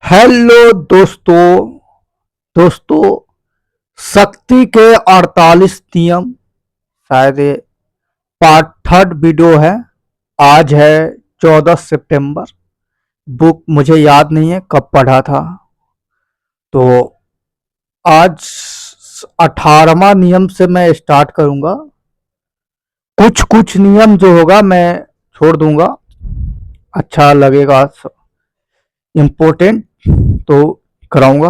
Hello दोस्तों शक्ति के 48 नियम, शायद ये पार्ट थर्ड वीडियो है। आज है 14 सितंबर। बुक मुझे याद नहीं है कब पढ़ा था। तो आज 18वां नियम से मैं स्टार्ट करूंगा। कुछ कुछ नियम जो होगा मैं छोड़ दूंगा, अच्छा लगेगा, इम्पोर्टेंट तो कराऊंगा।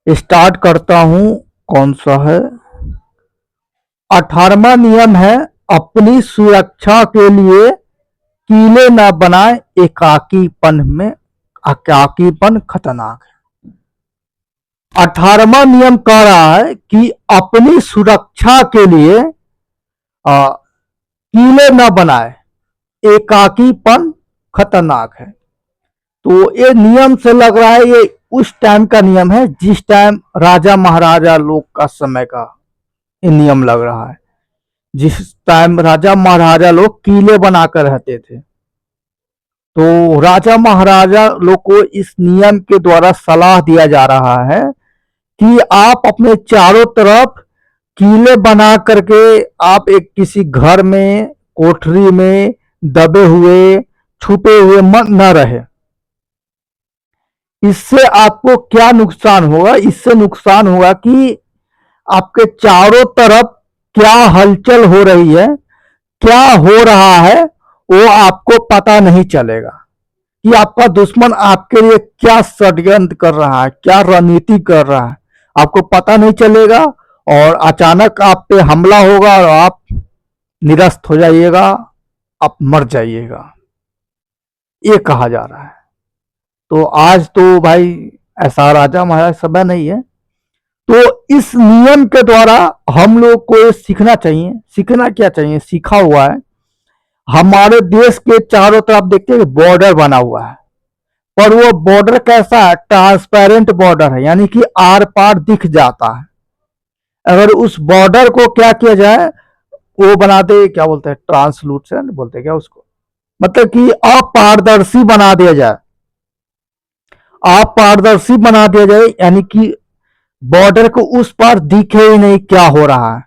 स्टार्ट करता हूं। कौन सा है? 18वां नियम है, अपनी सुरक्षा के लिए कीले न बनाए। एकाकीपन खतरनाक है। 18वां नियम कह रहा है कि अपनी सुरक्षा के लिए कीले न बनाए, एकाकीपन खतरनाक है। तो ये नियम से लग रहा है ये उस टाइम का नियम है जिस टाइम राजा महाराजा लोग का समय का ये नियम लग रहा है। जिस टाइम राजा महाराजा लोग किले बनाकर रहते थे, तो राजा महाराजा लोग को इस नियम के द्वारा सलाह दिया जा रहा है कि आप अपने चारों तरफ किले बना करके आप एक किसी घर में, कोठरी में दबे हुए, छुपे हुए मत न रहे। इससे आपको क्या नुकसान होगा? इससे नुकसान होगा कि आपके चारों तरफ क्या हलचल हो रही है, क्या हो रहा है, वो आपको पता नहीं चलेगा कि आपका दुश्मन आपके लिए क्या षड्यंत्र कर रहा है, क्या रणनीति कर रहा है, आपको पता नहीं चलेगा। और अचानक आप पे हमला होगा और आप निरस्त हो जाइएगा, आप मर जाइएगा, ये कहा जा रहा है। तो आज तो भाई ऐसा राजा महाराज समय नहीं है। तो इस नियम के द्वारा हम लोग को ये सीखना चाहिए। सीखना क्या चाहिए? सीखा हुआ है हमारे देश के चारों तरफ देखते हैं बॉर्डर बना हुआ है, पर वो बॉर्डर कैसा है? ट्रांसपेरेंट बॉर्डर है, यानी कि आर पार दिख जाता है। अगर उस बॉर्डर को क्या किया जाए, वो बना दे, क्या बोलते हैं, ट्रांसलूसेंट बोलते हैं क्या उसको, मतलब कि अपारदर्शी बना दिया जाए। अपारदर्शी बना दिया जाए यानी कि बॉर्डर को उस पार दिखे ही नहीं क्या हो रहा है।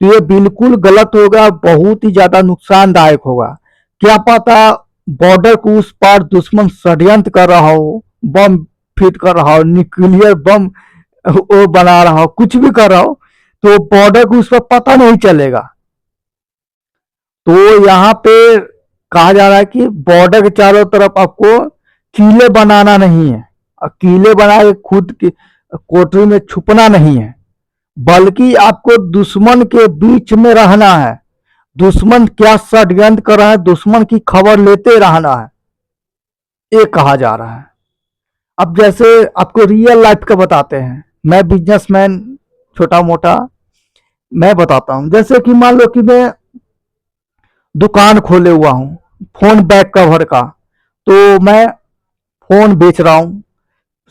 तो ये बिल्कुल गलत होगा, बहुत ही ज्यादा नुकसानदायक होगा। क्या पता बॉर्डर को उस पार दुश्मन षड्यंत्र कर रहा हो, बम फिट कर रहा हो, न्यूक्लियर बम वो बना रहा हो, कुछ भी कर रहा हो, तो बॉर्डर को उस पर पता नहीं चलेगा। तो यहाँ पे कहा जा रहा है कि बॉर्डर के चारों तरफ आपको किले बनाना नहीं है, और किले बना के खुद की कोठरी में छुपना नहीं है, बल्कि आपको दुश्मन के बीच में रहना है। दुश्मन क्या षड्यंत्र कर रहा है, दुश्मन की खबर लेते रहना है, ये कहा जा रहा है। अब जैसे आपको रियल लाइफ का बताते हैं, मैं बिजनेसमैन, छोटा मोटा मैं बताता हूं। जैसे कि मान लो कि मैं दुकान खोले हुआ हूं फोन बैक कवर का, तो मैं फोन बेच रहा हूं,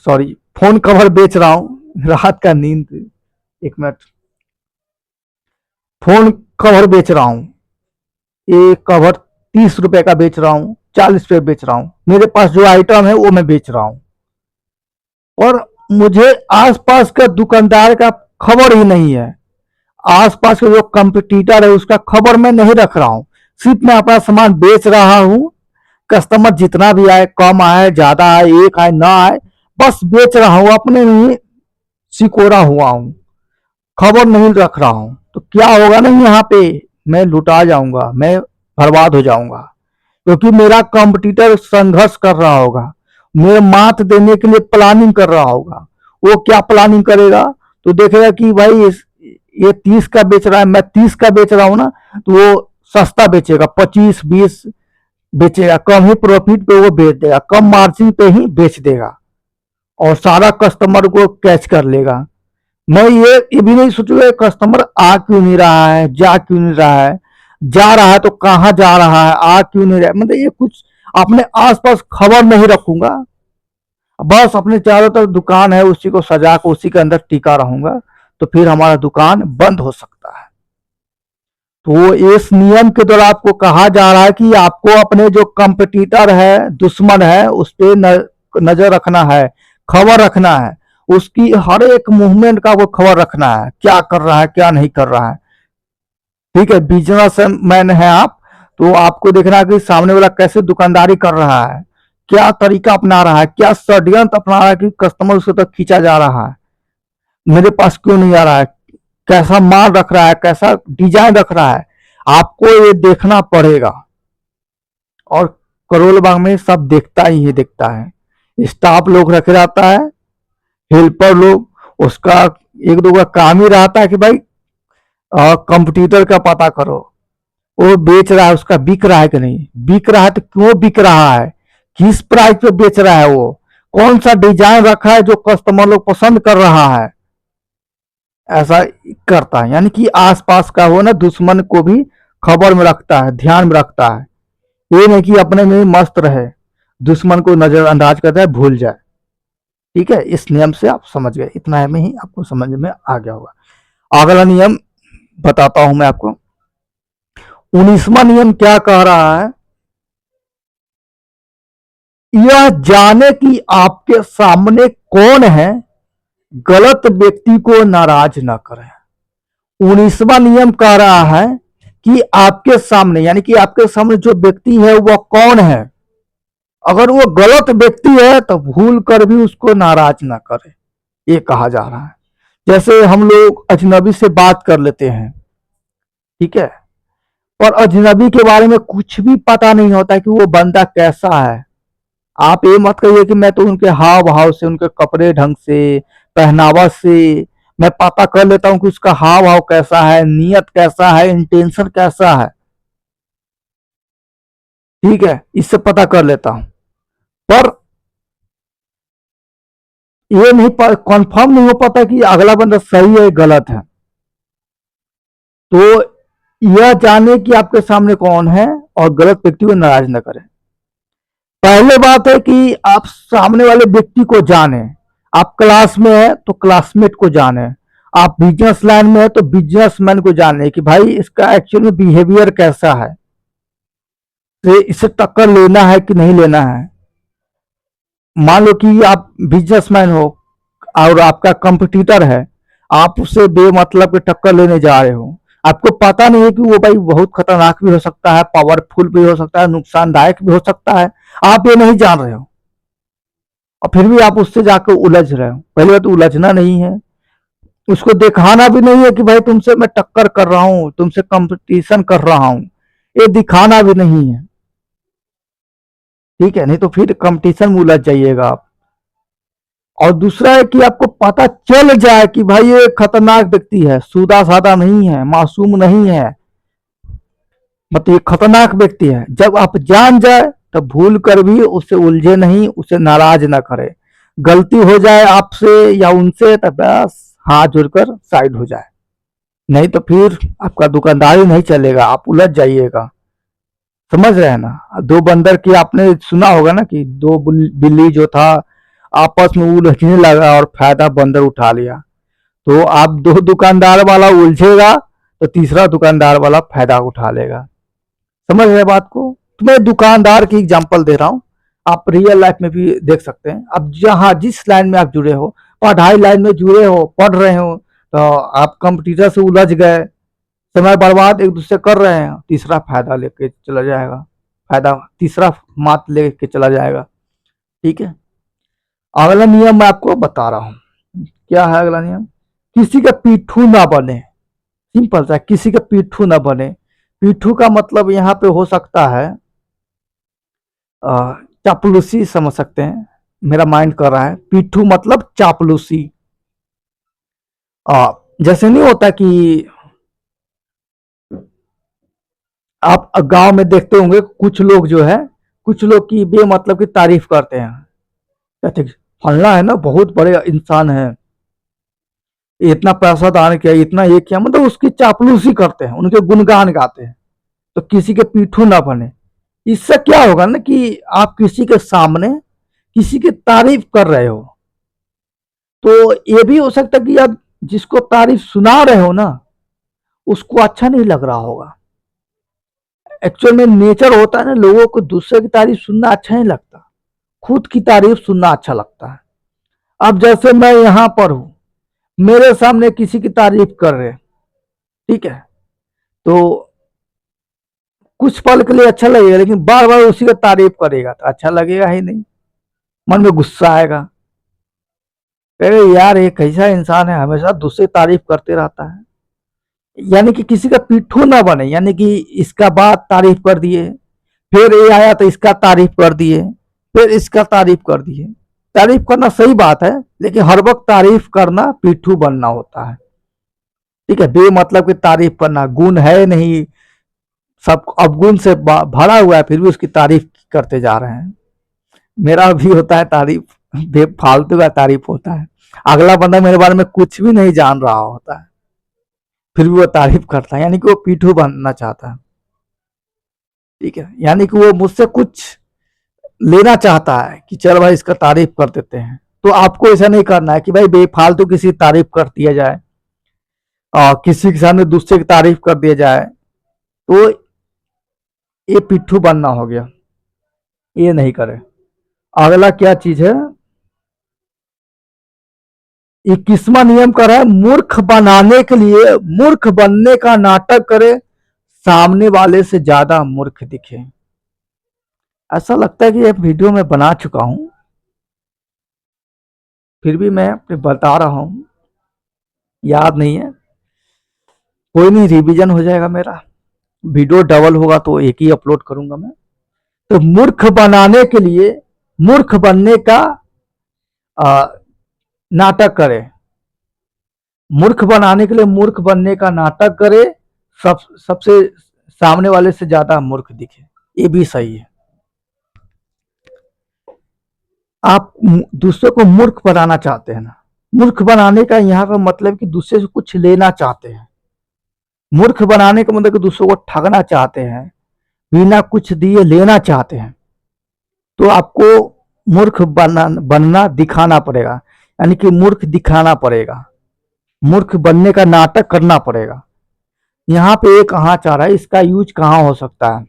सॉरी फोन कवर बेच रहा हूं। रात का नींद, एक मिनट, फोन कवर बेच रहा हूं। ये कवर 30 रुपए का बेच रहा हूँ, 40 रुपए बेच रहा हूँ। मेरे पास जो आइटम है वो मैं बेच रहा हूँ, और मुझे आसपास का दुकानदार का खबर ही नहीं है। आसपास का जो कंपटीटर है उसका खबर मैं नहीं रख रहा हूँ। सिर्फ मैं अपना सामान बेच रहा हूँ। कस्टमर जितना भी आए, कम आए, ज्यादा आए, एक आए, ना आए, बस बेच रहा हूँ, अपने ही सिकोरा हुआ हूँ, खबर नहीं रख रहा हूँ। तो क्या होगा ना, यहाँ पे मैं लुटा जाऊंगा, मैं बर्बाद हो जाऊंगा, क्योंकि मेरा कंपटीटर संघर्ष कर रहा होगा, मेरे मात देने के लिए प्लानिंग कर रहा होगा। वो क्या प्लानिंग करेगा? तो देखेगा कि भाई ये 30 का बेच रहा है, मैं 30 का बेच रहा हूं ना, तो वो सस्ता बेचेगा, 25-20 बेचेगा, कम ही प्रॉफिट पे वो बेच देगा, कम मार्जिन पे ही बेच देगा, और सारा कस्टमर को कैच कर लेगा। मैं ये भी नहीं सोचूंगा कस्टमर आ क्यों नहीं रहा है, जा क्यों नहीं रहा है, जा रहा है तो कहाँ जा रहा है, आ क्यों नहीं रहा है, मतलब ये कुछ अपने आसपास खबर नहीं रखूंगा। बस अपने चारों तरफ दुकान है, उसी को सजा कर उसी के अंदर टिका रहूंगा, तो फिर हमारा दुकान बंद हो सकता है। तो इस नियम के द्वारा आपको कहा जा रहा है कि आपको अपने जो कंपटीटर है, दुश्मन है, उस पर नजर रखना है, खबर रखना है, उसकी हर एक मूवमेंट का वो खबर रखना है, क्या कर रहा है क्या नहीं कर रहा है। ठीक है, बिजनेस मैन है आप, तो आपको देखना है कि सामने वाला कैसे दुकानदारी कर रहा है, क्या तरीका अपना रहा है, क्या षड्यंत्र अपना रहा है कि कस्टमर उसके तक खींचा जा रहा है, मेरे पास क्यों नहीं आ रहा है, कैसा माल रख रहा है, कैसा डिजाइन रख रहा है, आपको ये देखना पड़ेगा। और करोल बाग में सब देखता ही है, देखता है, स्टाफ लोग रखे रहता है, हेल्पर लोग, उसका एक दो का काम ही रहता है कि भाई कंप्यूटर का पता करो, वो बेच रहा है, उसका बिक रहा है कि नहीं, बिक रहा है तो क्यों बिक रहा है, किस प्राइस पे बेच रहा है, वो कौन सा डिजाइन रखा है जो कस्टमर लोग पसंद कर रहा है, ऐसा करता है। यानी कि आसपास का वो ना दुश्मन को भी खबर में रखता है, ध्यान में रखता है, ये नहीं कि अपने में मस्त रहे, दुश्मन को नजरअंदाज करता है, भूल जाए। ठीक है, इस नियम से आप समझ गए, इतना में ही आपको समझ में आ गया होगा। अगला नियम बताता हूं मैं आपको। 19वां नियम क्या कह रहा है, यह जाने कि आपके सामने कौन है, गलत व्यक्ति को नाराज न करें। 19वां नियम कह रहा है कि आपके सामने, यानी कि आपके सामने जो व्यक्ति है वह कौन है, अगर वो गलत व्यक्ति है तो भूल कर भी उसको नाराज ना करे, ये कहा जा रहा है। जैसे हम लोग अजनबी से बात कर लेते हैं, ठीक है, और अजनबी के बारे में कुछ भी पता नहीं होता है कि वो बंदा कैसा है। आप ये मत कहिए कि मैं तो उनके हाव भाव से, उनके कपड़े ढंग से, पहनावा से मैं पता कर लेता हूं कि उसका हाव भाव कैसा है, नियत कैसा है, इंटेंशन कैसा है। ठीक है, इससे पता कर लेता हूं, पर ये नहीं कंफर्म नहीं हो पाता कि अगला बंदा सही है गलत है। तो यह जाने कि आपके सामने कौन है और गलत व्यक्ति को नाराज न करें। पहले बात है कि आप सामने वाले व्यक्ति को जाने, आप क्लास में है तो क्लासमेट को जाने, आप बिजनेस लाइन में है तो बिजनेसमैन को जाने कि भाई इसका एक्चुअल में बिहेवियर कैसा है, तो इससे टक्कर लेना है कि नहीं लेना है। मान लो कि आप बिजनेसमैन हो और आपका कंपटीटर है, आप उससे बेमतलब के टक्कर लेने जा रहे हो, आपको पता नहीं है कि वो भाई बहुत खतरनाक भी हो सकता है, पावरफुल भी हो सकता है, नुकसानदायक भी हो सकता है, आप ये नहीं जान रहे हो और फिर भी आप उससे जाकर उलझ रहे हो। पहले बात तो उलझना नहीं है, उसको दिखाना भी नहीं है कि भाई तुमसे मैं टक्कर कर रहा हूं, तुमसे कंपटीशन कर रहा हूं, ये दिखाना भी नहीं है। ठीक है, नहीं तो फिर कंपटीशन में उलझ जाइएगा आप। और दूसरा है कि आपको पता चल जाए कि भाई ये खतरनाक व्यक्ति है, सीधा साधा नहीं है, मासूम नहीं है, मतलब ये खतरनाक व्यक्ति है। जब आप जान जाए तब भूल कर भी उससे उलझे नहीं, उसे नाराज ना करे। गलती हो जाए आपसे या उनसे तब बस हाथ जोड़कर साइड हो जाए, नहीं तो फिर आपका दुकानदारी नहीं चलेगा, आप उलझ जाइएगा। समझ रहे हैं ना, दो बंदर की आपने सुना होगा ना कि दो बिल्ली जो था आपस में उलझने लगा और फायदा बंदर उठा लिया। तो आप दो दुकानदार वाला उलझेगा तो तीसरा दुकानदार वाला फायदा उठा लेगा। समझ रहे बात को, तो मैं दुकानदार की एग्जांपल दे रहा हूँ, आप रियल लाइफ में भी देख सकते हैं। अब जहाँ जिस लाइन में आप जुड़े हो, पढ़ाई लाइन में जुड़े हो, पढ़ रहे हो, तो आप कंपटीटर से उलझ गए, समय बर्बाद एक दूसरे कर रहे हैं, तीसरा फायदा लेके चला जाएगा, फायदा तीसरा मात लेके चला जाएगा। ठीक है, अगला नियम मैं आपको बता रहा हूं, क्या है अगला नियम, किसी का पीठू ना बने। सिंपल सा, किसी का पीठू ना बने। पीठू का मतलब यहाँ पे हो सकता है चापलूसी, समझ सकते हैं, मेरा माइंड कर रहा है पीठू मतलब चापलूसी। जैसे नहीं होता कि आप गांव में देखते होंगे कुछ लोग जो है, कुछ लोग की बेमतलब की तारीफ करते हैं, कहते हैं, फलना है ना बहुत बड़े इंसान है, इतना पैसा दान किया, इतना ये किया, मतलब उसकी चापलूसी करते हैं, उनके गुणगान गाते हैं। तो किसी के पीठू ना बने। इससे क्या होगा ना कि आप किसी के सामने किसी की तारीफ कर रहे हो, तो ये भी हो सकता है कि आप जिसको तारीफ सुना रहे हो ना उसको अच्छा नहीं लग रहा होगा। एक्चुअल में नेचर होता है ना, लोगों को दूसरे की तारीफ सुनना अच्छा नहीं लगता, खुद की तारीफ सुनना अच्छा लगता है। अब जैसे मैं यहां पर हूं, मेरे सामने किसी की तारीफ कर रहे, ठीक है, तो कुछ पल के लिए अच्छा लगेगा, लेकिन बार बार उसी का तारीफ करेगा तो अच्छा लगेगा ही नहीं, मन में गुस्सा आएगा। अरे यार ये कैसा इंसान है, हमेशा दूसरे तारीफ करते रहता है। यानी कि किसी का पिट्ठू ना बने, यानी कि इसका बात तारीफ कर दिए, फिर ये आया तो इसका तारीफ कर दिए, फिर इसका तारीफ कर दिए। तारीफ करना सही बात है, लेकिन हर वक्त तारीफ करना पिट्ठू बनना होता है। ठीक है, बेमतलब की तारीफ करना गुण है नहीं, सब अवगुण से भरा हुआ है, फिर भी उसकी तारीफ करते जा रहे हैं। मेरा भी होता है तारीफ, बेफालतू का तारीफ होता है। अगला बंदा मेरे बारे में कुछ भी नहीं जान रहा होता है, फिर भी वो तारीफ करता है, यानी कि वो पीठू बनना चाहता है। ठीक है, यानी कि वो मुझसे कुछ लेना चाहता है कि चल भाई इसका तारीफ कर देते हैं। तो आपको ऐसा नहीं करना है कि भाई बेफालतू किसी तारीफ कर दिया जाए और किसी के सामने दूसरे की तारीफ कर दिया जाए, तो ये पिट्ठू बनना हो गया, ये नहीं करे। अगला क्या चीज है, 21वां नियम कर रहा है, मूर्ख बनाने के लिए मूर्ख बनने का नाटक करे, सामने वाले से ज्यादा मूर्ख दिखे। ऐसा लगता है कि यह वीडियो में बना चुका हूं, फिर भी मैं बता रहा हूं, याद नहीं है। कोई नहीं, रिवीजन हो जाएगा मेरा, वीडियो डबल होगा तो एक ही अपलोड करूंगा मैं। तो मूर्ख बनाने के लिए मूर्ख बनने का नाटक करे, मूर्ख बनाने के लिए मूर्ख बनने का नाटक करे, सबसे सामने वाले से ज्यादा मूर्ख दिखे, ये भी सही है। आप दूसरे को मूर्ख बनाना चाहते हैं ना, मूर्ख बनाने का यहाँ का मतलब कि दूसरे से कुछ लेना चाहते हैं। मूर्ख बनाने का मतलब कि दूसरों को ठगना चाहते हैं, बिना कुछ दिए लेना चाहते हैं, तो आपको मूर्ख बनना दिखाना पड़ेगा, यानी कि मूर्ख दिखाना पड़ेगा, मूर्ख बनने का नाटक करना पड़ेगा। यहाँ पे ये कहाँ चाह रहा है, इसका यूज कहाँ हो सकता है,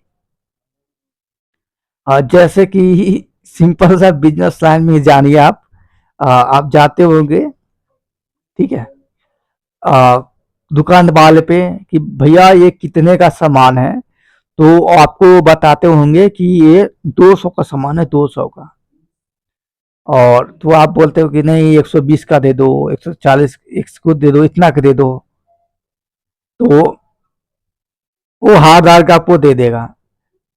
जैसे कि सिंपल सा बिजनेस लाइन में जानिए आप जाते होंगे, ठीक है, दुकान वाले पे कि भैया ये कितने का सामान है, तो आपको बताते होंगे कि ये 200 का सामान है, 200 का, और तो आप बोलते हो कि नहीं 120 का दे दो, 140 को दे दो, इतना का दे दो, तो वो हार का आपको दे देगा,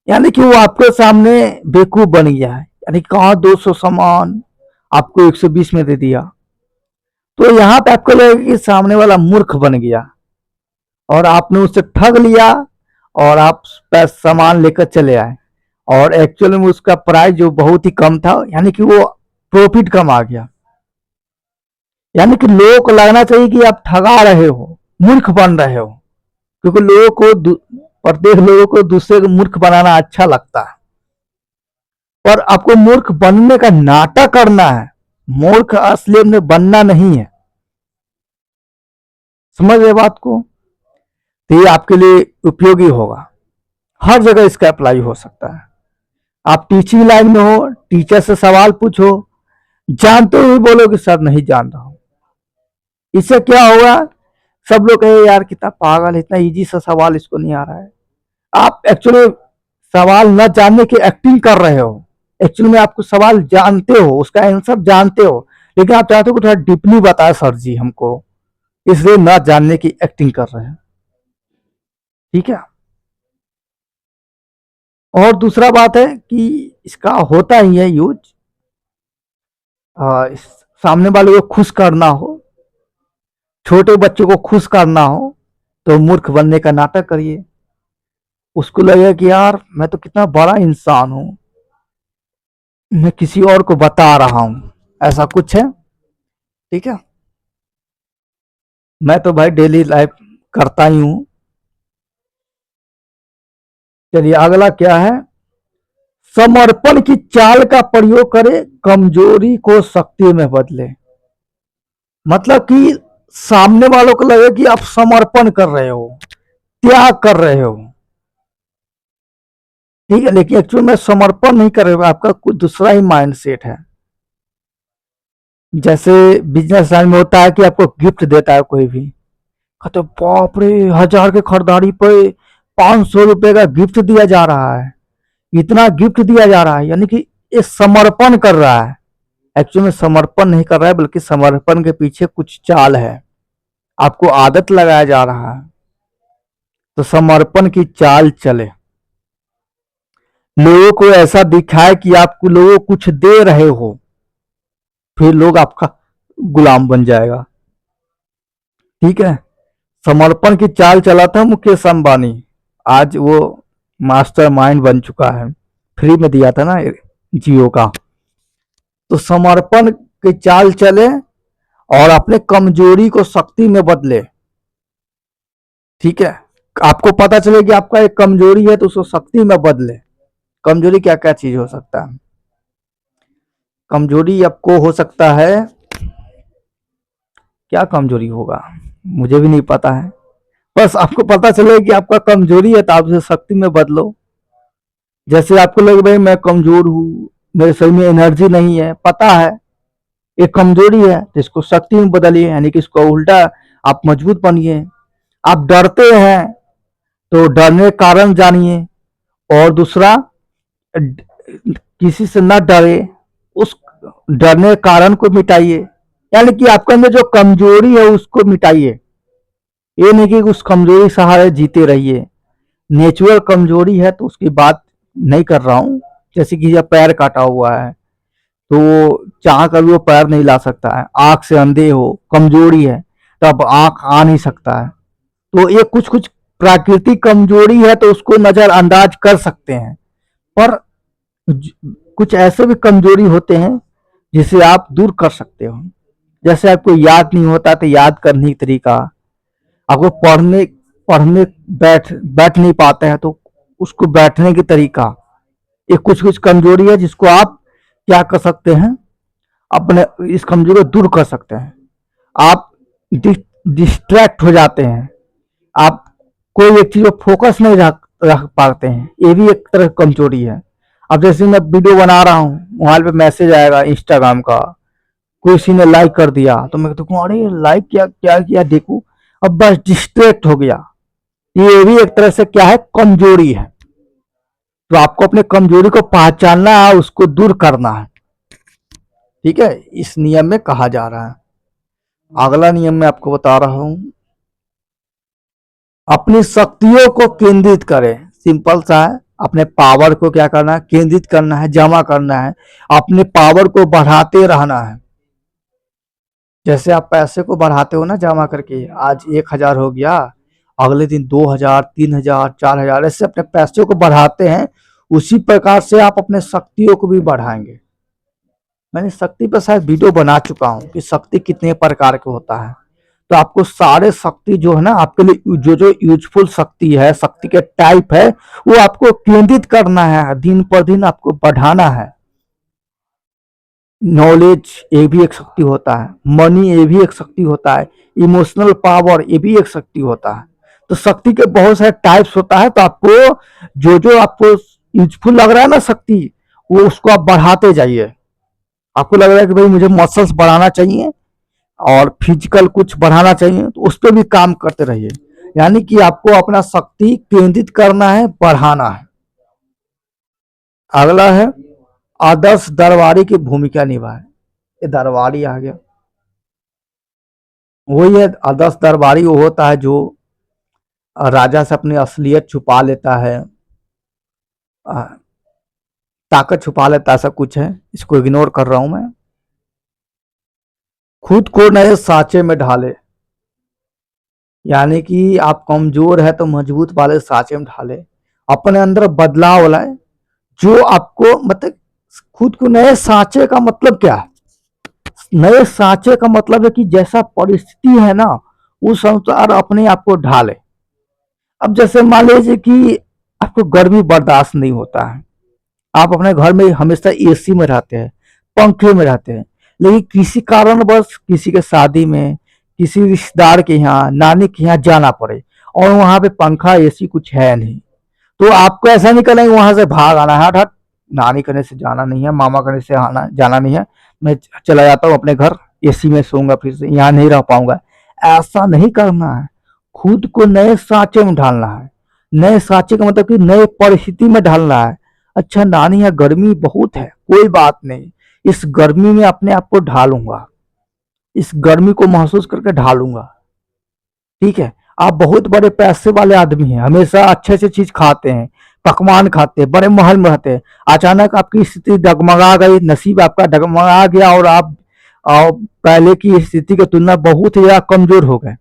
यानी कि वो आपके सामने बेवकूफ बन गया है, यानी कहाँ 200 सामान आपको 120 में दे दिया। तो यहाँ पे आपको लगेगा कि सामने वाला मूर्ख बन गया और आपने उससे ठग लिया और आप सामान लेकर चले आए, और एक्चुअली में उसका प्राइस जो बहुत ही कम था, यानी कि वो प्रॉफिट कम आ गया। यानी कि लोगों को लगना चाहिए कि आप ठगा रहे हो, मूर्ख बन रहे हो, क्योंकि लोगों को प्रत्येक लोगों को दूसरे को मूर्ख बनाना अच्छा लगता है, पर आपको मूर्ख बनने का नाटक करना है, मूर्ख असली में बनना नहीं है। समझ रहे बात को, तो ये आपके लिए उपयोगी होगा, हर जगह इसका अप्लाई हो सकता है। आप टीचिंग लाइन में हो, टीचर से सवाल पूछो, जानते हुए बोलो कि सर नहीं जान रहा हूं, इससे क्या होगा, सब लोग कहे यार कितना पागल है, इतना इजी सा सवाल इसको नहीं आ रहा है। आप एक्चुअली सवाल न जानने की एक्टिंग कर रहे हो, एक्चुअली में आपको सवाल जानते हो, उसका आंसर जानते हो, लेकिन आप चाहते हो कि थोड़ा डीपली बताए सर जी हमको, इसलिए न जानने की एक्टिंग कर रहे हैं। ठीक है, और दूसरा बात है कि इसका होता ही है यूज, सामने वाले को खुश करना हो, छोटे बच्चों को खुश करना हो, तो मूर्ख बनने का नाटक करिए, उसको लगेगा कि यार मैं तो कितना बड़ा इंसान हूं, मैं किसी और को बता रहा हूं, ऐसा कुछ है। ठीक है, मैं तो भाई डेली लाइफ करता ही हूं। चलिए अगला क्या है, समर्पण की चाल का प्रयोग करे, कमजोरी को शक्ति में बदले। मतलब कि सामने वालों को लगे कि आप समर्पण कर रहे हो, त्याग कर रहे हो, ठीक है, लेकिन एक्चुअल में समर्पण नहीं कर रहे, आपका कुछ दूसरा ही माइंड सेट है। जैसे बिजनेस लाइन में होता है कि आपको गिफ्ट देता है कोई भी, कहते बाप रे 1000 के खरीदारी पे 500 रुपए का गिफ्ट दिया जा रहा है, इतना गिफ्ट दिया जा रहा है, यानी कि ये समर्पण कर रहा है। एक्चुअली में समर्पण नहीं कर रहा है, बल्कि समर्पण के पीछे कुछ चाल है, आपको आदत लगाया जा रहा है। तो समर्पण की चाल चले, लोगों को ऐसा दिखाए कि आप लोगों को कुछ दे रहे हो, फिर लोग आपका गुलाम बन जाएगा। ठीक है, समर्पण की चाल चला था मुकेश अंबानी, आज वो मास्टर माइंड बन चुका है, फ्री में दिया था ना जियो का। तो समर्पण की चाल चले और अपने कमजोरी को शक्ति में बदले। ठीक है, आपको पता चले कि आपका एक कमजोरी है तो उसको शक्ति में बदले। कमजोरी क्या क्या चीज हो सकता है? कमजोरी आपको हो सकता है, क्या कमजोरी होगा मुझे भी नहीं पता है, बस आपको पता चले कि आपका कमजोरी है तो आप उसे शक्ति में बदलो। जैसे आपको लगे भाई मैं कमजोर हूँ, मेरे शरीर में एनर्जी नहीं है, पता है ये कमजोरी है, तो इसको शक्ति में बदलिए, यानी कि इसको उल्टा आप मजबूत बनिए। आप डरते हैं तो डरने के कारण जानिए, और दूसरा किसी से न डरे, उस डरने के कारण को मिटाइए, यानी कि आपके अंदर जो कमजोरी है उसको मिटाइए। ये नहीं कि उस कमजोरी सहारे जीते रहिए। नेचुरल कमजोरी है तो उसकी बात नहीं कर रहा हूँ, जैसे कि जब पैर काटा हुआ है तो चाह कर भी वो पैर नहीं ला सकता है, आंख से अंधे हो, कमजोरी है तब आंख आ नहीं सकता है। तो ये कुछ कुछ प्राकृतिक कमजोरी है तो उसको नजरअंदाज कर सकते हैं, पर कुछ ऐसे भी कमजोरी होते हैं जिसे आप दूर कर सकते हो। जैसे आपको याद नहीं होता तो याद करने की तरीका, आपको पढ़ने पढ़ने बैठ नहीं पाते हैं तो उसको बैठने की तरीका, ये कुछ कुछ कमजोरी है जिसको आप क्या कर सकते हैं, अपने इस कमजोरी को दूर कर सकते हैं। आप डिस्ट्रैक्ट हो जाते हैं, आप कोई एक चीज पर फोकस नहीं रख पाते हैं, ये भी एक तरह की कमजोरी है। अब जैसे मैं वीडियो बना रहा हूँ, मोबाइल पे मैसेज आएगा इंस्टाग्राम का, किसी ने लाइक कर दिया तो मैं देखूँ अरे लाइक क्या क्या किया देखूँ, अब बस डिस्ट्रैक्ट हो गया। ये भी एक तरह से क्या है, कमजोरी है। तो आपको अपने कमजोरी को पहचानना है, उसको दूर करना है। ठीक है, इस नियम में कहा जा रहा है। अगला नियम मैं आपको बता रहा हूं, अपनी शक्तियों को केंद्रित करें। सिंपल सा है, अपने पावर को क्या करना है, केंद्रित करना है, जमा करना है, अपने पावर को बढ़ाते रहना है। जैसे आप पैसे को बढ़ाते हो ना जमा करके, आज 1000 हो गया, अगले दिन 2000, 3000, 4000, ऐसे अपने पैसे को बढ़ाते हैं, उसी प्रकार से आप अपने शक्तियों को भी बढ़ाएंगे। मैंने शक्ति पर शायद वीडियो बना चुका हूँ कि शक्ति कितने प्रकार के होता है। तो आपको सारे शक्ति जो है ना, आपके लिए जो जो यूजफुल शक्ति है, शक्ति के टाइप है, वो आपको केंद्रित करना है, दिन पर दिन आपको बढ़ाना है। नॉलेज ये भी एक शक्ति होता है, मनी ये भी एक शक्ति होता है, इमोशनल पावर ये भी एक शक्ति होता है। तो शक्ति के बहुत सारे टाइप्स होता है, तो आपको जो जो आपको यूजफुल लग रहा है ना शक्ति, वो उसको आप बढ़ाते जाइए। आपको लग रहा है कि भाई मुझे मसल्स बढ़ाना चाहिए और फिजिकल कुछ बढ़ाना चाहिए, तो उस पर भी काम करते रहिए, यानी कि आपको अपना शक्ति केंद्रित करना है, बढ़ाना है। अगला है आदर्श दरबारी की भूमिका निभाए। ये दरबारी आ गया, वही है आदर्श दरबारी, वो होता है जो राजा से अपनी असलियत छुपा लेता है, ताकत छुपा लेता है, ऐसा कुछ है, इसको इग्नोर कर रहा हूं मैं। खुद को नए सांचे में ढाले, यानी कि आप कमजोर है तो मजबूत वाले सांचे में ढाले, अपने अंदर बदलाव लाए जो आपको, मतलब खुद को नए सांचे का मतलब क्या है, नए सांचे का मतलब है कि जैसा परिस्थिति है ना उस अनुसार अपने आप को ढाले। अब जैसे मान लीजिए कि आपको गर्मी बर्दाश्त नहीं होता है, आप अपने घर में हमेशा एसी में रहते हैं, पंखे में रहते हैं, लेकिन किसी कारणवश किसी के शादी में, किसी रिश्तेदार के यहाँ, नानी के यहाँ जाना पड़े और वहां पे पंखा एसी कुछ है नहीं, तो आपको ऐसा नहीं करना है वहां से भाग आना है, हट हट, नानी करने से जाना नहीं है, मामा करने से आना जाना नहीं है, मैं चला जाता हूँ अपने घर, एसी में सोऊंगा, फिर से यहाँ नहीं रह पाऊंगा। ऐसा नहीं करना है। खुद को नए सांचे में ढालना है। नए सांचे का मतलब कि नए परिस्थिति में ढालना है। अच्छा नानी यहाँ गर्मी बहुत है, कोई बात नहीं, इस गर्मी में अपने आप को ढालूंगा, इस गर्मी को महसूस करके ढालूंगा। ठीक है, आप बहुत बड़े पैसे वाले आदमी हैं, हमेशा अच्छे से चीज खाते हैं, पकवान खाते हैं, बड़े महल में रहते हैं, अचानक आपकी स्थिति डगमगा गई, नसीब आपका डगमगा गया और आप पहले की स्थिति की तुलना बहुत ही ज्यादा कमजोर हो गए,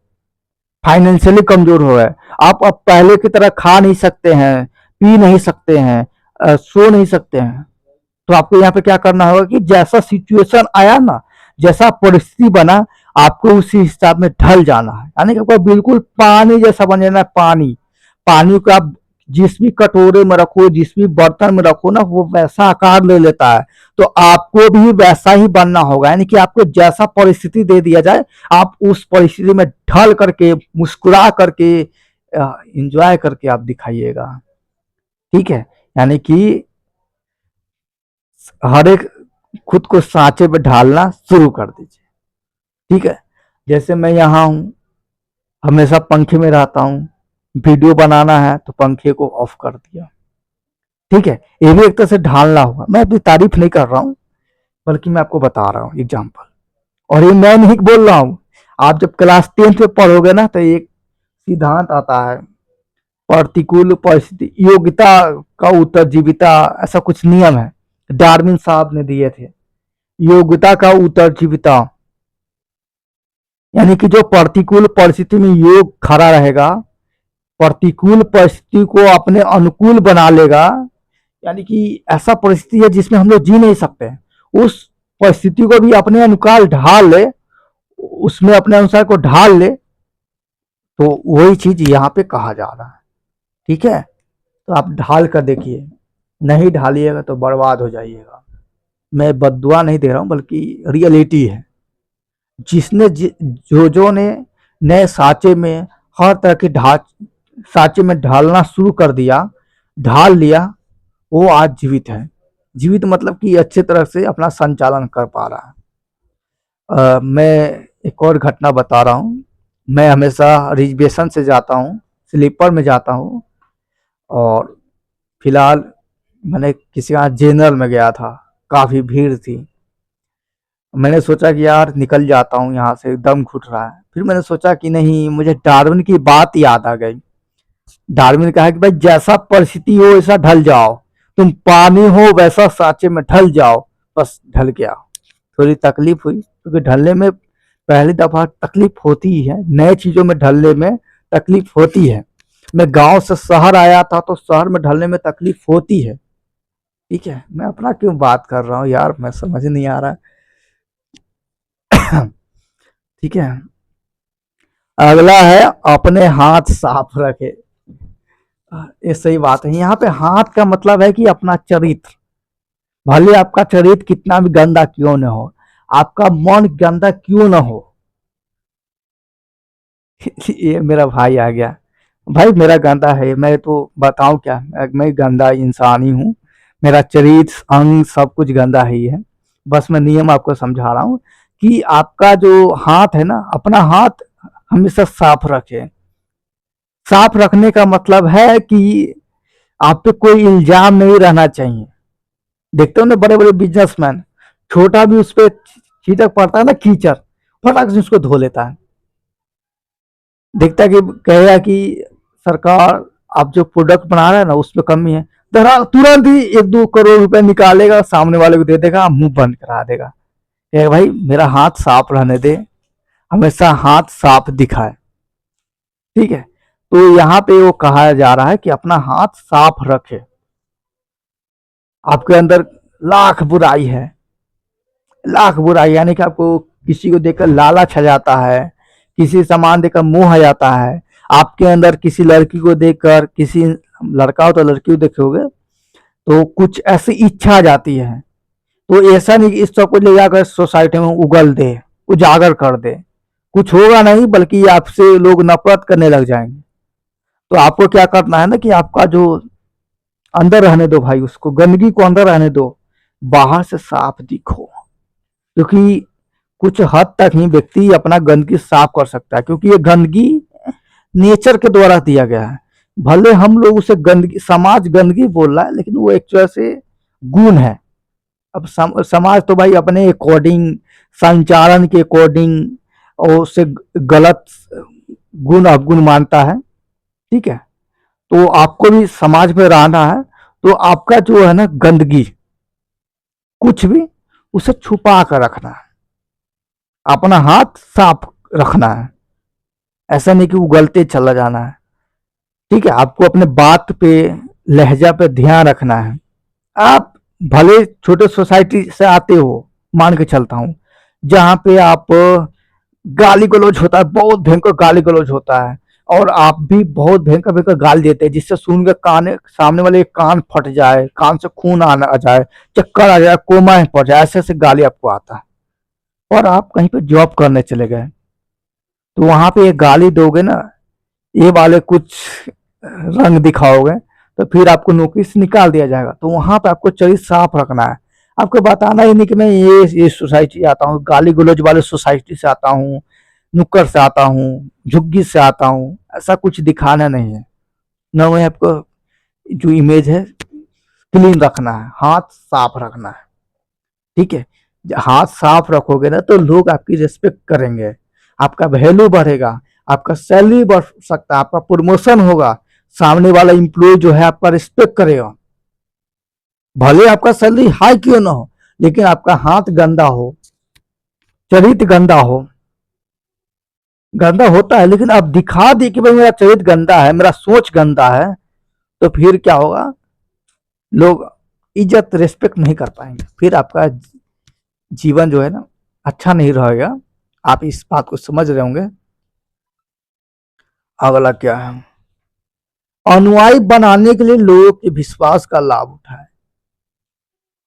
फाइनेंशियली कमजोर हो गए। आप अब पहले की तरह खा नहीं सकते हैं, पी नहीं सकते हैं, सो नहीं सकते हैं। तो आपको यहाँ पे क्या करना होगा कि जैसा सिचुएशन आया ना, जैसा परिस्थिति बना, आपको उसी हिसाब में ढल जाना है। यानी कि आपको बिल्कुल पानी जैसा बन जाना है। पानी, पानी को आप जिस भी कटोरे में रखो, जिस भी बर्तन में रखो ना, वो वैसा आकार ले लेता है। तो आपको भी वैसा ही बनना होगा, यानी कि आपको जैसा परिस्थिति दे दिया जाए, आप उस परिस्थिति में ढल करके, मुस्कुरा करके, एंजॉय करके आप दिखाइएगा। ठीक है, यानी कि हर एक खुद को सांचे पे ढालना शुरू कर दीजिए। ठीक है, जैसे मैं यहाँ हूँ, हमेशा पंखे में रहता हूँ, वीडियो बनाना है तो पंखे को ऑफ कर दिया। ठीक है, ये भी एक तरह से ढालना होगा। मैं अपनी तारीफ नहीं कर रहा हूँ, बल्कि मैं आपको बता रहा हूँ एग्जाम्पल, और ये मैं नहीं बोल रहा हूँ। आप जब क्लास 10th में पढ़ोगे ना, तो एक सिद्धांत आता है, प्रतिकूल परिस्थिति योग्यता का उत्तरजीविता, ऐसा कुछ नियम है, डार्विन साहब ने दिए थे। योग्यता का उत्तरजीविता, यानी कि जो प्रतिकूल परिस्थिति में योग खड़ा रहेगा, प्रतिकूल परिस्थिति को अपने अनुकूल बना लेगा, यानी कि ऐसा परिस्थिति है जिसमें हम लोग जी नहीं सकते, उस परिस्थिति को भी अपने अनुसार ढाल ले, उसमें अपने अनुसार को ढाल ले, तो वही चीज यहाँ पे कहा जा रहा है। ठीक है, तो आप ढाल कर देखिए, नहीं ढालिएगा तो बर्बाद हो जाइएगा। मैं बद्दुआ नहीं दे रहा हूँ, बल्कि रियलिटी है। जिसने जो ने नए सांचे में हर तरह के सांचे में ढालना शुरू कर दिया, ढाल लिया, वो आज जीवित है। जीवित मतलब कि अच्छे तरह से अपना संचालन कर पा रहा है। मैं एक और घटना बता रहा हूँ। मैं हमेशा रिजर्वेशन से जाता हूँ, स्लीपर में जाता हूँ, और फिलहाल मैंने किसी यहाँ जनरल में गया था, काफ़ी भीड़ थी। मैंने सोचा कि यार निकल जाता हूँ यहाँ से, दम घुट रहा है। फिर मैंने सोचा कि नहीं, मुझे डार्विन की बात याद आ गई। डार्विन कहा कि भाई जैसा परिस्थिति हो वैसा ढल जाओ, तुम पानी हो वैसा सांचे में ढल जाओ, बस ढल गया। थोड़ी तकलीफ हुई, क्योंकि ढलने में पहली दफा तकलीफ होती ही है, नए चीजों में ढलने में तकलीफ होती है। मैं गांव से शहर आया था, तो शहर में ढलने में तकलीफ होती है। ठीक है, मैं अपना क्यों बात कर रहा हूँ यार, मैं समझ नहीं आ रहा। ठीक है, अगला है अपने हाथ साफ रखे। ये सही बात है। यहाँ पे हाथ का मतलब है कि अपना चरित्र, भले आपका चरित्र कितना भी गंदा क्यों न हो, आपका मन गंदा क्यों न हो। ये मेरा भाई आ गया। भाई मेरा गंदा है, मैं तो बताऊं क्या, मैं गंदा इंसान ही हूँ। मेरा चरित्र, अंग, सब कुछ गंदा ही है। बस मैं नियम आपको समझा रहा हूँ कि आपका जो हाथ है ना, अपना हाथ हमेशा साफ रखें। साफ रखने का मतलब है कि आप पे कोई इल्जाम नहीं रहना चाहिए। देखते हो ना बड़े बड़े बिजनेसमैन, छोटा भी उस पर छीटक पड़ता है ना, कीचड़, फटाक से उसको धो लेता है। देखता है कि कहेगा कि सरकार आप जो प्रोडक्ट बना रहे हैं ना उसमें कमी है, तुरंत ही 1-2 करोड़ रुपए निकालेगा, सामने वाले को दे देगा, मुंह बंद करा देगा। कहेगा भाई मेरा हाथ साफ रहने दे, हमेशा हाथ साफ दिखाए। ठीक है, तो यहाँ पे वो कहा जा रहा है कि अपना हाथ साफ रखे। आपके अंदर लाख बुराई है, लाख बुराई, यानी कि आपको किसी को देखकर लालच आ जाता है, किसी सामान देखकर मोह आ जाता है। आपके अंदर किसी लड़की को देखकर, किसी लड़का हो तो लड़की को देखोगे तो कुछ ऐसी इच्छा आ जाती है। तो ऐसा नहीं कि इस सबको ले जाकर सोसाइटी में उगल दे, उजागर कर दे, कुछ होगा नहीं, बल्कि आपसे लोग नफरत करने लग जाएंगे। तो आपको क्या करना है ना कि आपका जो अंदर रहने दो भाई, उसको गंदगी को अंदर रहने दो, बाहर से साफ दिखो। क्योंकि कुछ हद तक ही व्यक्ति अपना गंदगी साफ कर सकता है, क्योंकि ये गंदगी नेचर के द्वारा दिया गया है। भले हम लोग उसे गंदगी, समाज गंदगी बोल रहा है, लेकिन वो एक तरह से गुण है। अब समाज तो भाई अपने अकॉर्डिंग, संचालन के अकॉर्डिंग और उससे गलत गुण अवगुण मानता है। ठीक है, तो आपको भी समाज में रहना है, तो आपका जो है ना गंदगी कुछ भी उसे छुपा कर रखना है, अपना हाथ साफ रखना है, ऐसा नहीं कि उगलते चला जाना है। ठीक है, आपको अपने बात पे, लहजा पे ध्यान रखना है। आप भले छोटे सोसाइटी से आते हो, मान के चलता हूं, जहां पे आप गाली गलौज होता है, बहुत भयंकर गाली गलौज होता है, और आप भी बहुत भयंकर भयंकर गाली देते हैं, जिससे सुनकर कान, सामने वाले कान फट जाए, कान से खून आना आ जाए, चक्कर आ जाए, कोमा में पड़ जाए, ऐसे ऐसे गाली आपको आता है। और आप कहीं पे जॉब करने चले गए, तो वहां पे ये गाली दोगे ना, ये वाले कुछ रंग दिखाओगे, तो फिर आपको नौकरी से निकाल दिया जाएगा। तो वहां पे आपको चरित्र साफ रखना है। आपको बताना ही नहीं कि मैं ये सोसाइटी आता हूँ, गाली गलौज वाले सोसाइटी से आता हूँ, नुक्कड़ से आता हूँ, झुग्गी से आता हूँ, ऐसा कुछ दिखाना नहीं है। न मैं आपको जो इमेज है क्लीन रखना है, हाथ साफ रखना है। ठीक है, हाथ साफ रखोगे ना तो लोग आपकी रिस्पेक्ट करेंगे, आपका वैल्यू बढ़ेगा, आपका सैलरी बढ़ सकता है, आपका प्रमोशन होगा, सामने वाला इंप्लॉय जो है आपका रिस्पेक्ट करेगा। भले आपका सैलरी हाई क्यों ना हो, लेकिन आपका हाथ गंदा हो, चरित्र गंदा हो, गंदा होता है लेकिन आप दिखा दी कि भाई मेरा चरित्र गंदा है, मेरा सोच गंदा है, तो फिर क्या होगा, लोग इज्जत रिस्पेक्ट नहीं कर पाएंगे, फिर आपका जीवन जो है ना अच्छा नहीं रहेगा। आप इस बात को समझ रहे होंगे। अगला क्या है, अनुयायी बनाने के लिए लोगों के विश्वास का लाभ उठाए।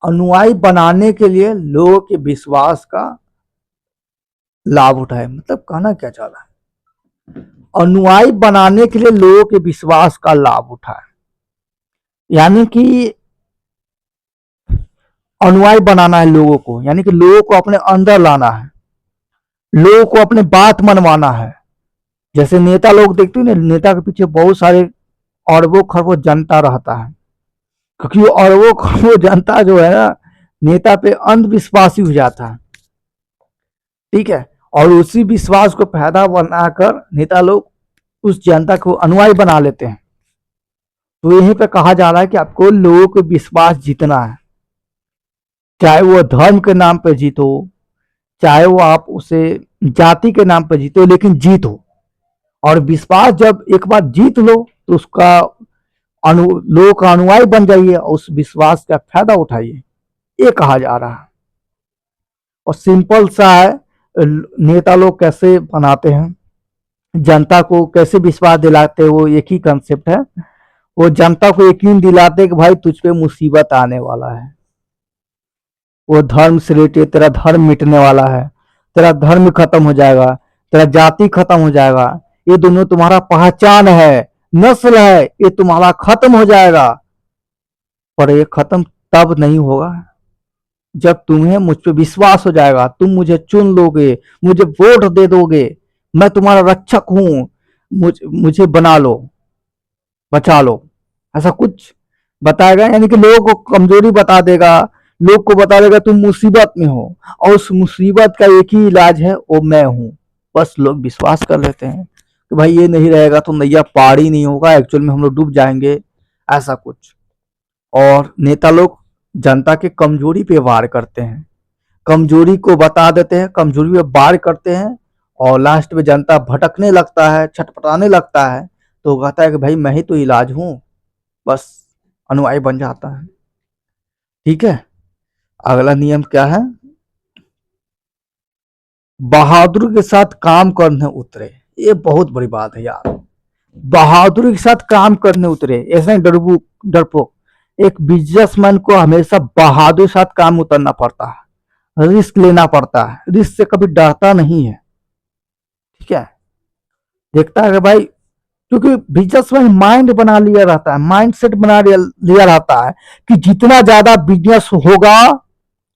अनुयायी बनाने के लिए लोगों के विश्वास का लाभ उठाए, मतलब कहना क्या चाह रहा है, अनुयायी बनाने के लिए लोगों के विश्वास का लाभ उठाए, यानी कि अनुयायी बनाना है लोगों को, यानी कि लोगों को अपने अंदर लाना है, लोगों को अपने बात मनवाना है। जैसे नेता लोग देखते हैं ना, नेता के पीछे बहुत सारे अरबों खरबों जनता रहता है, क्योंकि वो अरबों खरबों जनता जो है ना नेता पे अंधविश्वासी हो जाता है। ठीक है, और उसी विश्वास को फायदा बनाकर नेता लोग उस जनता को अनुयायी बना लेते हैं। तो यहीं पे कहा जा रहा है कि आपको लोगों को विश्वास जीतना है, चाहे वो धर्म के नाम पे जीतो, चाहे वो आप उसे जाति के नाम पे जीतो, लेकिन जीतो। और विश्वास जब एक बार जीत लो तो उसका लोगों का अनुयायी बन जाइए और उस विश्वास का फायदा उठाइए, ये कहा जा रहा है। और सिंपल सा है, नेता लोग कैसे बनाते हैं, जनता को कैसे विश्वास दिलाते हैं, वो एक ही कंसेप्ट है। वो जनता को यकीन दिलाते हैं कि भाई तुझ पे मुसीबत आने वाला है, वो धर्म से रिलेटेड, तेरा धर्म मिटने वाला है, तेरा धर्म खत्म हो जाएगा, तेरा जाति खत्म हो जाएगा, ये दोनों तुम्हारा पहचान है, नस्ल है, ये तुम्हारा खत्म हो जाएगा। पर ये खत्म तब नहीं होगा जब तुम्हें मुझ पे विश्वास हो जाएगा, तुम मुझे चुन लोगे, मुझे वोट दे दोगे, मैं तुम्हारा रक्षक हूं, मुझे बना लो, बचा लो, ऐसा कुछ बताएगा। यानी कि लोगों को कमजोरी बता देगा, लोग को बता देगा तुम मुसीबत में हो, और उस मुसीबत का एक ही इलाज है, वो मैं हूं। बस लोग विश्वास कर लेते हैं कि भाई ये नहीं रहेगा तो नैया पार ही नहीं होगा, एक्चुअल में हम लोग डूब जाएंगे, ऐसा कुछ। और नेता लोग जनता के कमजोरी पे वार करते हैं, कमजोरी को बता देते हैं, कमजोरी पे वार करते हैं, और लास्ट में जनता भटकने लगता है, छटपटाने लगता है, तो कहता है कि भाई मैं ही तो इलाज हूं, बस अनुयायी बन जाता है। ठीक है, अगला नियम क्या है, बहादुर के साथ काम करने उतरे। ये बहुत बड़ी बात है यार, बहादुर के साथ काम करने उतरे, ऐसा डरपोक। एक बिजनेसमैन को हमेशा बहादुर के साथ काम उतरना पड़ता है, रिस्क लेना पड़ता है, रिस्क से कभी डरता नहीं है। ठीक है, देखता है कि भाई क्योंकि बिजनेस में माइंड बना लिया रहता है, माइंड सेट बना लिया रहता है कि जितना ज्यादा बिजनेस होगा,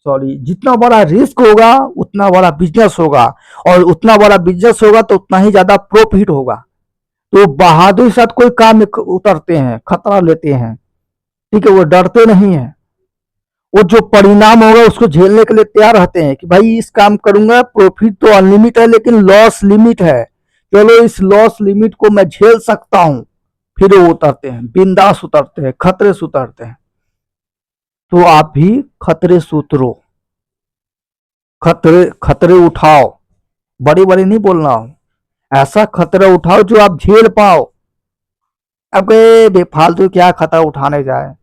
सॉरी, जितना बड़ा रिस्क होगा उतना बड़ा बिजनेस होगा, और उतना बड़ा बिजनेस होगा तो उतना ही ज्यादा प्रॉफिट होगा। तो बहादुर साथ कोई काम में उतरते हैं, खतरा लेते हैं, ठीक है, वो डरते नहीं है। वो जो परिणाम होगा उसको झेलने के लिए तैयार रहते हैं कि भाई इस काम करूंगा, प्रॉफिट तो अनलिमिट है लेकिन लॉस लिमिट है, चलो इस लॉस लिमिट को मैं झेल सकता हूं। फिर वो उतरते हैं, बिंदास उतरते हैं, खतरे से उतरते हैं। तो आप भी खतरे से उतरो, खतरे खतरे उठाओ, बड़ी बड़ी नहीं बोलना हो, ऐसा खतरा उठाओ जो आप झेल पाओ। अब बेफालतू क्या खतरा उठाने जाए।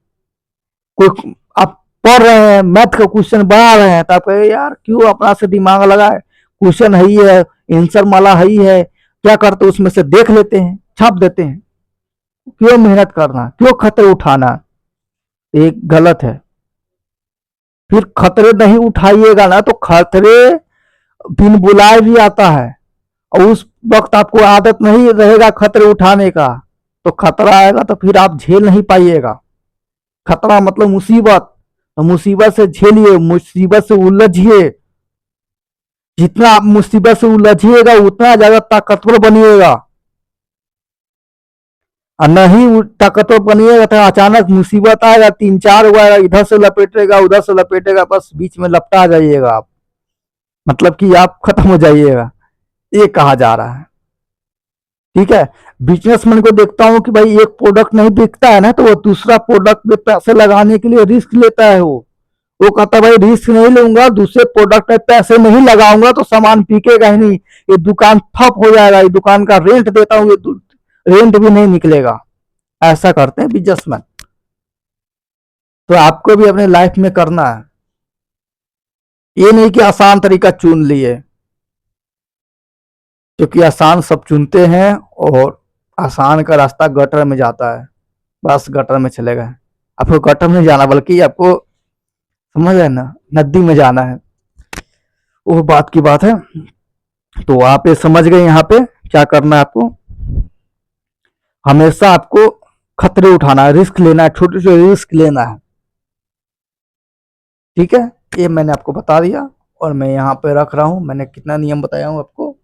कोई आप पढ़ रहे हैं, मैथ का क्वेश्चन बना रहे हैं, तो आप यार क्यों अपना से दिमाग लगाए, क्वेश्चन है ही है, आंसर माला है ही है, क्या करते उसमें से देख लेते हैं, छाप देते हैं। क्यों मेहनत करना, क्यों खतरे उठाना, एक गलत है। फिर खतरे नहीं उठाइएगा ना तो खतरे बिन बुलाए भी आता है, और उस वक्त आपको आदत नहीं रहेगा खतरे उठाने का, तो खतरा आएगा तो फिर आप झेल नहीं पाइएगा। खतरा मतलब मुसीबत, तो मुसीबत से झेलिए, मुसीबत से उलझिए। जितना आप मुसीबत से उलझिएगा उतना ज्यादा ताकतवर बनिएगा, और नहीं ताकतवर बनिएगा तो अचानक मुसीबत आएगा, 3-4 हुआ, इधर से लपेटेगा उधर से लपेटेगा, बस बीच में लपटा जाइएगा आप, मतलब कि आप खत्म हो जाइएगा, ये कहा जा रहा है। ठीक है, बिजनेसमैन को देखता हूं कि भाई एक प्रोडक्ट नहीं बिकता है ना तो वो दूसरा प्रोडक्ट में पैसे लगाने के लिए रिस्क लेता है। वो कहता है भाई रिस्क नहीं लूंगा, दूसरे प्रोडक्ट में पैसे नहीं लगाऊंगा तो सामान बिकेगा ही नहीं, ये दुकान ठप हो जाएगा, ये दुकान का रेंट देता हूँ, ये रेंट भी नहीं निकलेगा। ऐसा करते हैं बिजनेसमैन। तो आपको भी अपने लाइफ में करना है, ये नहीं कि आसान तरीका चुन लिए, क्योंकि आसान सब चुनते हैं और आसान का रास्ता गटर में जाता है, बस गटर में चले गए। आपको गटर में जाना बल्कि आपको समझ है ना, नदी में जाना है, वो बात की बात है। तो आप ये समझ गए यहाँ पे क्या करना है आपको, हमेशा आपको खतरे उठाना है, रिस्क लेना है, छोटे छोटे रिस्क लेना है। ठीक है, ये मैंने आपको बता दिया, और मैं यहाँ पे रख रहा हूँ। मैंने कितना नियम बताया हूँ आपको,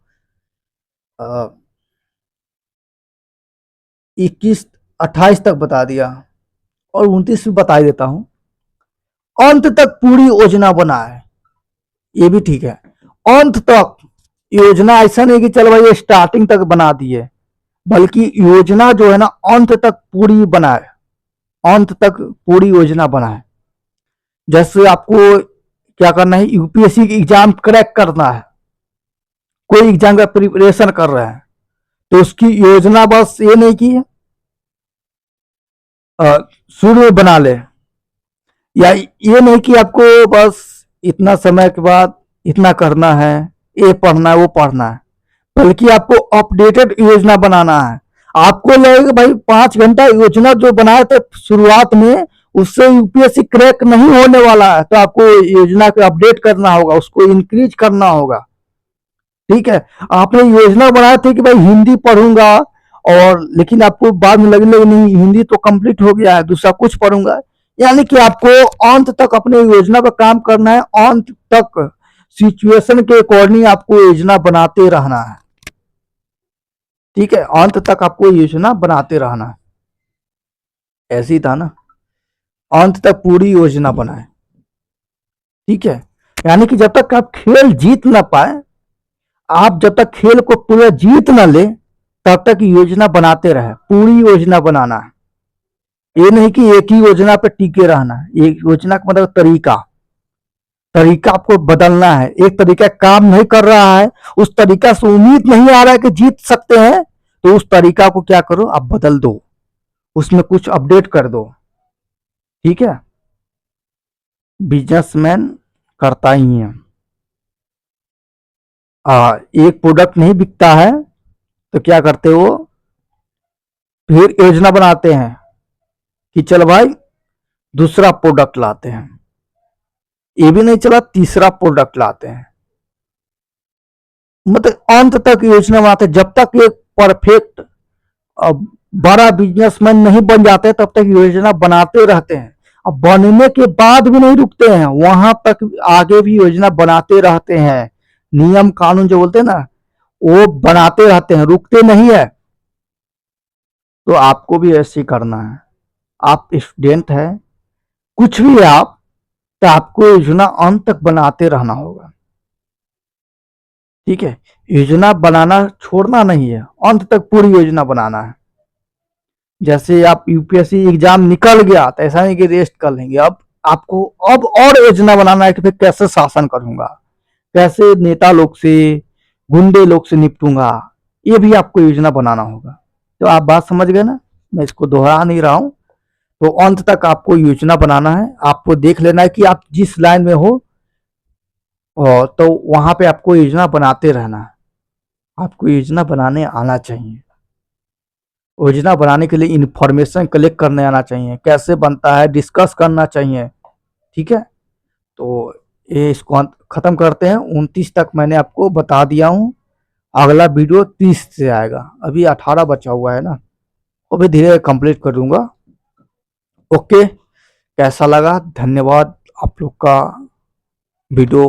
21 28 तक बता दिया, और 29 भी बता देता हूँ। अंत तक पूरी योजना बनाए, ये भी ठीक है। अंत तक योजना, ऐसा नहीं कि चलो भाई स्टार्टिंग तक बना दिए, बल्कि योजना जो है ना अंत तक पूरी बनाए, अंत तक पूरी योजना बनाए। जैसे आपको क्या करना है, यूपीएससी की एग्जाम क्रैक करना है, कोई एग्जाम का प्रिपरेशन कर रहे हैं, तो उसकी योजना बस ये नहीं कि शुरू में बना ले, या ये नहीं कि आपको बस इतना समय के बाद इतना करना है, ये पढ़ना है वो पढ़ना है, बल्कि आपको अपडेटेड योजना बनाना है। आपको लगेगा भाई 5 घंटा योजना जो बनाए थे शुरुआत में उससे यूपीएससी क्रैक नहीं होने वाला है, तो आपको योजना को अपडेट करना होगा, उसको इंक्रीज करना होगा। ठीक है, आपने योजना बनाया था कि भाई हिंदी पढ़ूंगा, और लेकिन आपको बाद में लगने लगे नहीं हिंदी तो कंप्लीट हो गया है, दूसरा कुछ पढ़ूंगा। यानी कि आपको अंत तक अपने योजना पर काम करना है, अंत तक सिचुएशन के अकॉर्डिंग आपको योजना बनाते रहना है। ठीक है, अंत तक आपको योजना बनाते रहना है, ऐसे ही था ना, अंत तक पूरी योजना बनाए। ठीक है, यानी कि जब तक आप खेल जीत ना पाए, आप जब तक खेल को पूरा जीत ना ले तब तक योजना बनाते रहे, पूरी योजना बनाना है। ये नहीं कि एक ही योजना पे टिके रहना है, एक योजना का मतलब तरीका, तरीका आपको बदलना है। एक तरीका काम नहीं कर रहा है, उस तरीका से उम्मीद नहीं आ रहा है कि जीत सकते हैं, तो उस तरीका को क्या करो, आप बदल दो, उसमें कुछ अपडेट कर दो। ठीक है, बिजनेसमैन करता ही है। एक प्रोडक्ट नहीं बिकता है तो क्या करते हो, फिर योजना बनाते हैं कि चल भाई दूसरा प्रोडक्ट लाते हैं, ये भी नहीं चला तीसरा प्रोडक्ट लाते हैं, मतलब अंत तक योजना बनाते हैं, जब तक एक परफेक्ट अब बड़ा बिजनेसमैन नहीं बन जाते तब तक योजना बनाते रहते हैं। अब बनने के बाद भी नहीं रुकते हैं, वहां तक आगे भी योजना बनाते रहते हैं। नियम कानून जो बोलते हैं ना, वो बनाते रहते हैं, रुकते नहीं है। तो आपको भी ऐसे ही करना है। आप स्टूडेंट है, कुछ भी है आप, तो आपको योजना अंत तक बनाते रहना होगा। ठीक है, योजना बनाना छोड़ना नहीं है, अंत तक पूरी योजना बनाना है। जैसे आप यूपीएससी एग्जाम निकल गया तो ऐसा नहीं कि रेस्ट कर लेंगे। अब आपको अब और योजना बनाना है कि फिर कैसे शासन करूंगा, कैसे नेता लोग से, गुंडे लोग से निपटूंगा, ये भी आपको योजना बनाना होगा। तो आप बात समझ गए ना, मैं इसको दोहरा नहीं रहा हूं। तो अंत तक आपको योजना बनाना है, आपको देख लेना है कि आप जिस लाइन में हो, और तो वहां पे आपको योजना बनाते रहना है। आपको योजना बनाने आना चाहिए। योजना बनाने के लिए इंफॉर्मेशन कलेक्ट करने आना चाहिए, कैसे बनता है डिस्कस करना चाहिए। ठीक है, तो ये इसको खत्म करते हैं। 29 तक मैंने आपको बता दिया हूँ, अगला वीडियो 30 से आएगा। अभी 18 बचा हुआ है ना, वो भी धीरे कंप्लीट कर दूंगा। ओके, कैसा लगा, धन्यवाद आप लोग का वीडियो